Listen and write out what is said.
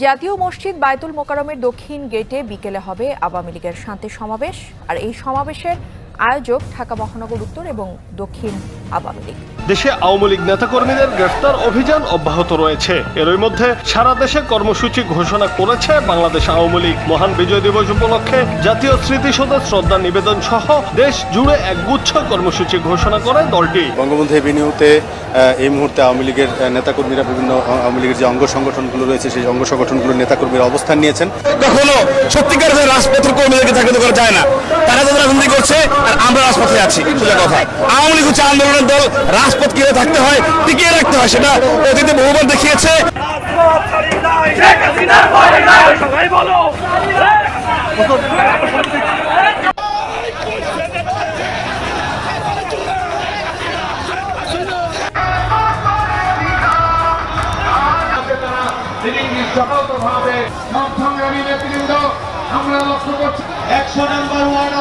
জাতীয় মসজিদ বায়তুল মোকাররমের দক্ষিণ গেটে বিকেলে হবে আওয়ামী লীগের শান্তি সমাবেশ। আর এই সমাবেশের আয়োজক ঢাকা মহানগর উত্তর এবং দক্ষিণ আওয়ামী লীগ। দেশে আওয়ামী লীগ নেতাকর্মীদের গ্রেফতার অভিযান অব্যাহত রয়েছে। এরই মধ্যে সারা দেশে কর্মসূচি ঘোষণা করেছে বাংলাদেশ আওয়ামী লীগ। মহান বিজয় দিবস উপলক্ষে জাতীয় স্মৃতিসৌধে শ্রদ্ধা নিবেদন সহ দেশ জুড়ে একগুচ্ছ কর্মসূচি ঘোষণা করে দলটি। বঙ্গবন্ধু এভিনিউতে এই মুহূর্তে আওয়ামী লীগের নেতাকর্মীরা বিভিন্ন আওয়ামী লীগের যে অঙ্গ সংগঠনগুলো রয়েছে সেই অঙ্গ সংগঠনগুলোর নেতাকর্মীরা অবস্থান নিয়েছেন। কখনো সত্যিকারের রাজপথের কর্মীদেরকে চাকরি করা যায় না, তারা তাদের রাজনীতি করছে আর আমরা রাজপথে আছি। সোজা কথা, আওয়ামী লীগ হচ্ছে আন্দোলনের দল। রাজপথ কিভাবে থাকতে হয়, টিকিয়ে রাখতে হয়, সেটা অতীতে বহুবার দেখিয়েছে। আমরা লক্ষ্য করছি 100 নম্বর ওয়ার্ড